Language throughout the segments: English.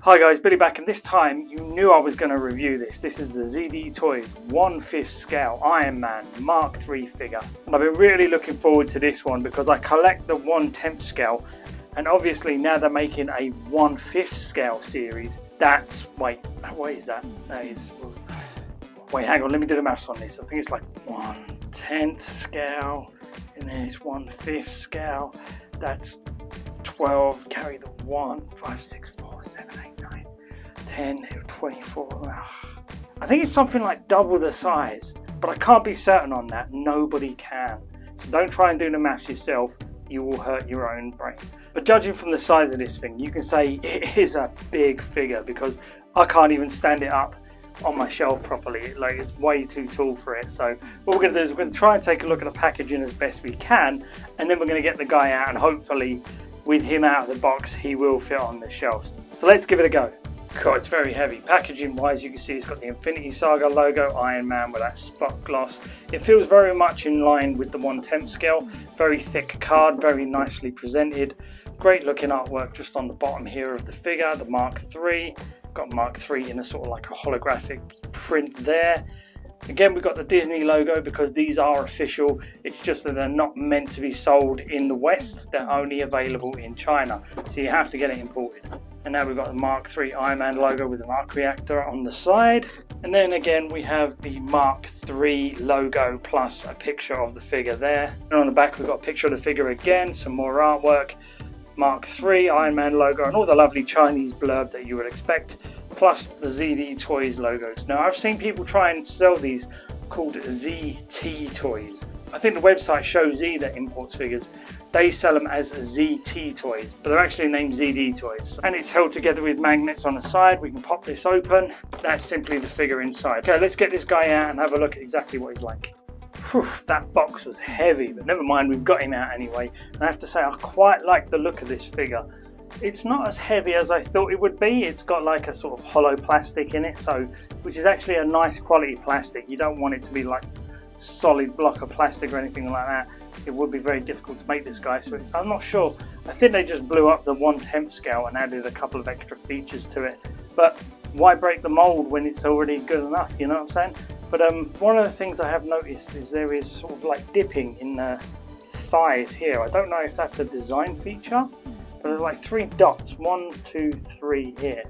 Hi guys, Billy back, and this time you knew I was going to review this. This is the ZD Toys 1/5 scale Iron Man Mark III figure. And I've been really looking forward to this one because I collect the 1/10 scale, and obviously now they're making a 1/5 scale series. That's, wait, what is that? That is, wait, hang on, let me do the maths on this. I think it's like 1/10 scale, and then it's 1/5 scale. That's 12, carry the 1, 5, 6, 4, 7, 8, 9, 10, 24. I think it's something like double the size, but I can't be certain on that. Nobody can. So don't try and do the maths yourself. You will hurt your own brain. But judging from the size of this thing, you can say it is a big figure because I can't even stand it up on my shelf properly. Like, it's way too tall for it. So what we're going to do is we're going to try and take a look at the packaging as best we can, and then we're going to get the guy out, and hopefully with him out of the box he will fit on the shelves. So let's give it a go. Cool, it's very heavy. Packaging wise, you can see it's got the Infinity Saga logo, Iron Man with that spot gloss. It feels very much in line with the 1/10 scale. Very thick card, very nicely presented. Great looking artwork just on the bottom here of the figure, the Mark III. Got Mark III in a sort of like a holographic print there. Again, we've got the Disney logo because these are official. It's just that they're not meant to be sold in the West. They're only available in China, so you have to get it imported. And now we've got the Mark III Iron Man logo with an arc reactor on the side. And then again, we have the Mark III logo plus a picture of the figure there. And on the back, we've got a picture of the figure again, some more artwork. Mark III Iron Man logo and all the lovely Chinese blurb that you would expect, plus the ZD Toys logos. Now, I've seen people try and sell these called ZT Toys. I think the website ShowZ that imports figures, they sell them as ZT Toys, but they're actually named ZD Toys. And it's held together with magnets on the side. We can pop this open. That's simply the figure inside. Okay, let's get this guy out and have a look at exactly what he's like. Whew, that box was heavy, but never mind, we've got him out anyway. And I have to say, I quite like the look of this figure. It's not as heavy as I thought it would be. It's got like a sort of hollow plastic in it, which is actually a nice quality plastic. You don't want it to be like solid block of plastic or anything like that. It would be very difficult to make this guy, so I'm not sure. I think they just blew up the 1/10 scale and added a couple of extra features to it. But why break the mold when it's already good enough, you know what I'm saying? But one of the things I have noticed is there is sort of like dipping in the thighs here. I don't know if that's a design feature, but there's like 3 dots, 1, 2, 3 here.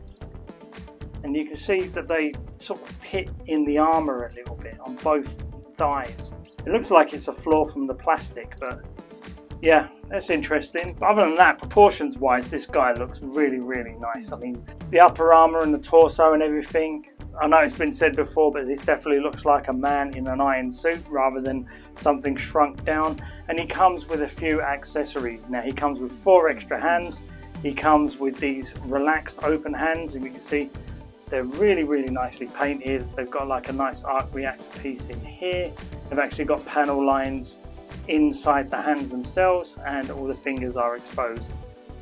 And you can see that they sort of hit in the armour a little bit on both thighs. It looks like it's a flaw from the plastic, but yeah, that's interesting. But other than that, proportions wise, this guy looks really, really nice. I mean, the upper armour and the torso and everything, I know it's been said before, but this definitely looks like a man in an iron suit rather than something shrunk down. And he comes with a few accessories. Now, he comes with 4 extra hands. He comes with these relaxed open hands, and we can see they're really, really nicely painted. They've got like a nice arc reactor piece in here. They've actually got panel lines inside the hands themselves, and all the fingers are exposed.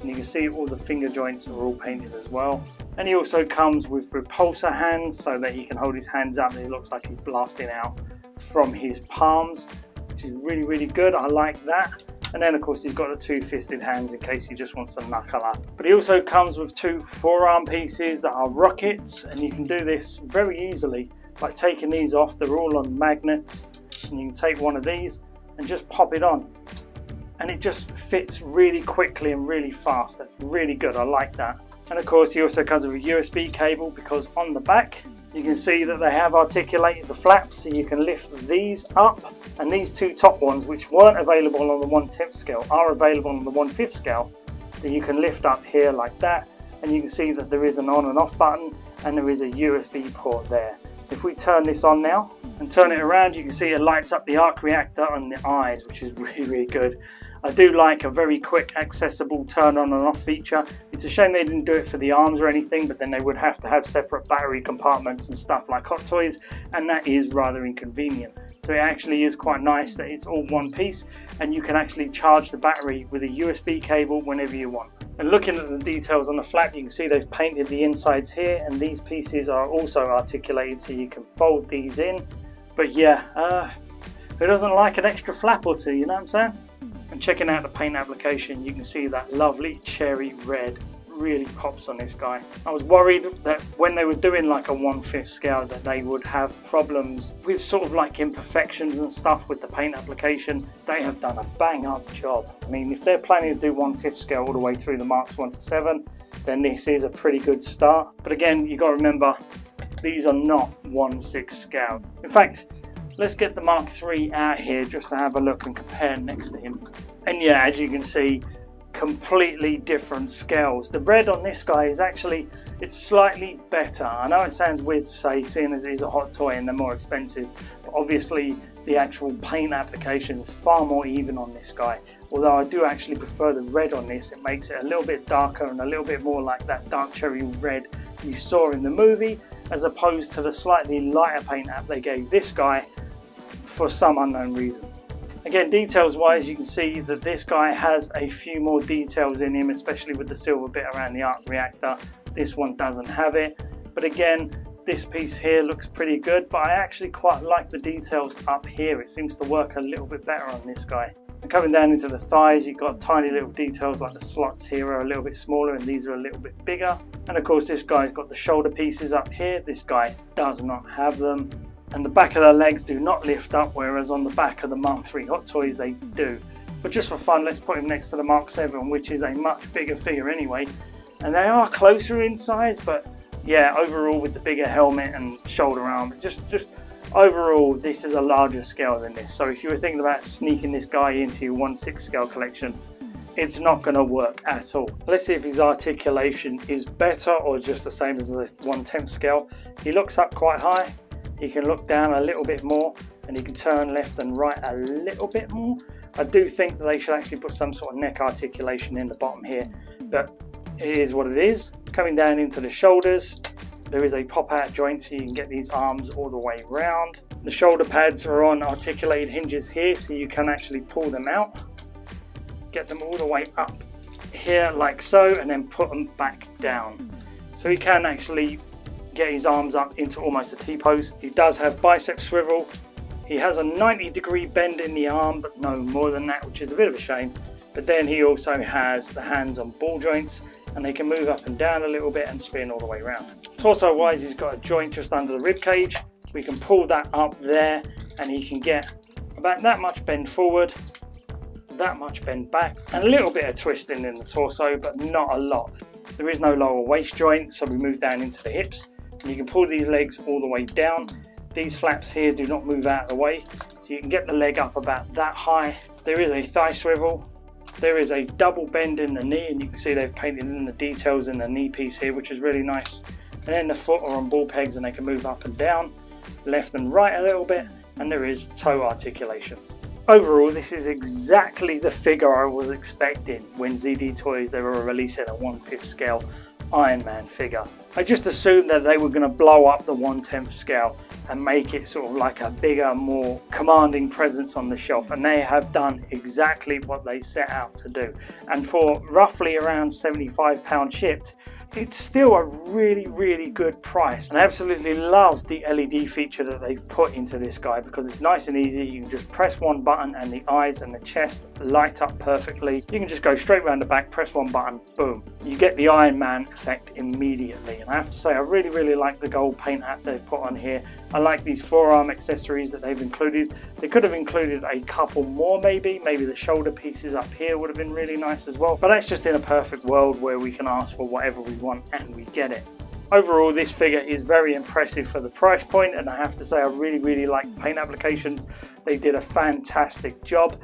And you can see all the finger joints are all painted as well. And he also comes with repulsor hands so that he can hold his hands up and it looks like he's blasting out from his palms, which is really, really good. I like that. And then of course he's got the 2 fisted hands in case he just wants to knuckle up. But he also comes with 2 forearm pieces that are rockets, and you can do this very easily by taking these off. They're all on magnets, and you can take one of these and just pop it on. And it just fits really quickly and really fast. That's really good, I like that. And of course he also comes with a USB cable, because on the back you can see that they have articulated the flaps, so you can lift these up. And these 2 top ones, which weren't available on the 1/10 scale, are available on the 1/5 scale. So you can lift up here like that, and you can see that there is an on and off button, and there is a USB port there. If we turn this on now and turn it around, you can see it lights up the arc reactor on the eyes, which is really, really good. I do like a very quick, accessible turn on and off feature. It's a shame they didn't do it for the arms or anything, but then they would have to have separate battery compartments and stuff like Hot Toys, and that is rather inconvenient. So it actually is quite nice that it's all one piece, and you can actually charge the battery with a USB cable whenever you want. And looking at the details on the flap, you can see they've painted the insides here, and these pieces are also articulated so you can fold these in. But yeah, who doesn't like an extra flap or 2, you know what I'm saying? And checking out the paint application, you can see that lovely cherry red really pops on this guy. I was worried that when they were doing like a 1/5 scale that they would have problems with sort of like imperfections and stuff with the paint application. They have done a bang up job. I mean, if they're planning to do 1/5 scale all the way through the Marks 1 to 7, then this is a pretty good start. But again, you got to remember, these are not 1/6 scale. In fact, let's get the Mark III out here just to have a look and compare next to him. And yeah, as you can see, completely different scales. The red on this guy is actually, it's slightly better. I know it sounds weird to say, seeing as it is a hot toy and they're more expensive, but obviously the actual paint application is far more even on this guy. Although I do actually prefer the red on this. It makes it a little bit darker and a little bit more like that dark cherry red you saw in the movie, as opposed to the slightly lighter paint app they gave this guy for some unknown reason. Again, details wise, you can see that this guy has a few more details in him, especially with the silver bit around the arc reactor. This one doesn't have it, but again, this piece here looks pretty good, but I actually quite like the details up here. It seems to work a little bit better on this guy. And coming down into the thighs, you've got tiny little details, like the slots here are a little bit smaller and these are a little bit bigger. And of course, this guy's got the shoulder pieces up here. This guy does not have them. And the back of the legs do not lift up, whereas on the back of the Mark III Hot Toys they do. But just for fun, let's put him next to the Mark VII, which is a much bigger figure anyway. And they are closer in size, but yeah, overall with the bigger helmet and shoulder arm, just overall this is a larger scale than this. So if you were thinking about sneaking this guy into your 1/6 scale collection, it's not going to work at all. Let's see if his articulation is better or just the same as the 1/10 scale. He looks up quite high. He can look down a little bit more, and he can turn left and right a little bit more. I do think that they should actually put some sort of neck articulation in the bottom here, but it is what it is. Coming down into the shoulders, there is a pop-out joint so you can get these arms all the way round. The shoulder pads are on articulated hinges here, so you can actually pull them out, get them all the way up here like so, and then put them back down. So he can actually get his arms up into almost a T-pose. He does have bicep swivel. He has a 90-degree bend in the arm, but no more than that, which is a bit of a shame. But then he also has the hands on ball joints, and they can move up and down a little bit and spin all the way around. Torso wise, he's got a joint just under the rib cage. We can pull that up there, and he can get about that much bend forward, that much bend back, and a little bit of twisting in the torso, but not a lot. There is no lower waist joint, so we move down into the hips. And you can pull these legs all the way down. These flaps here do not move out of the way, so you can get the leg up about that high. There is a thigh swivel. There is a double bend in the knee, and you can see they've painted in the details in the knee piece here, which is really nice. And then the foot are on ball pegs and they can move up and down, left and right a little bit, and there is toe articulation. Overall, this is exactly the figure I was expecting when ZD Toys, they were releasing a 1/5 scale Iron Man figure. I just assumed that they were going to blow up the 1/10 scale and make it sort of like a bigger, more commanding presence on the shelf, and they have done exactly what they set out to do. And for roughly around £75 shipped, it's still a really good price. And I absolutely love the LED feature that they've put into this guy, because it's nice and easy. You can just press one button and the eyes and the chest light up perfectly. You can just go straight around the back, press one button, boom, you get the Iron Man effect immediately. And I have to say, I really like the gold paint app they've put on here. I like these forearm accessories that they've included. They could have included a couple more, maybe the shoulder pieces up here would have been really nice as well, but that's just in a perfect world where we can ask for whatever we want and we get it. Overall, this figure is very impressive for the price point, and I have to say I really like the paint applications. They did a fantastic job.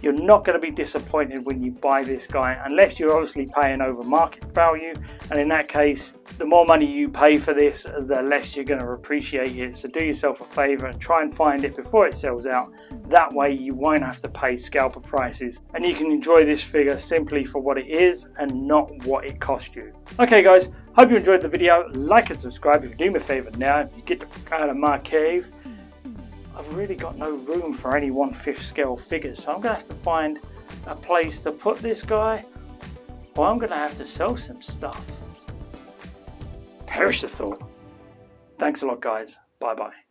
You're not going to be disappointed when you buy this guy, unless you're obviously paying over market value, and in that case, the more money you pay for this, the less you're going to appreciate it. So do yourself a favor and try and find it before it sells out. That way you won't have to pay scalper prices, and you can enjoy this figure simply for what it is and not what it cost you. Okay guys, hope you enjoyed the video. Like and subscribe if you do me a favor now. If you get out of my cave, I've really got no room for any 1/5 scale figures, so I'm going to have to find a place to put this guy, or I'm going to have to sell some stuff. Perish the thought. Thanks a lot guys. Bye bye.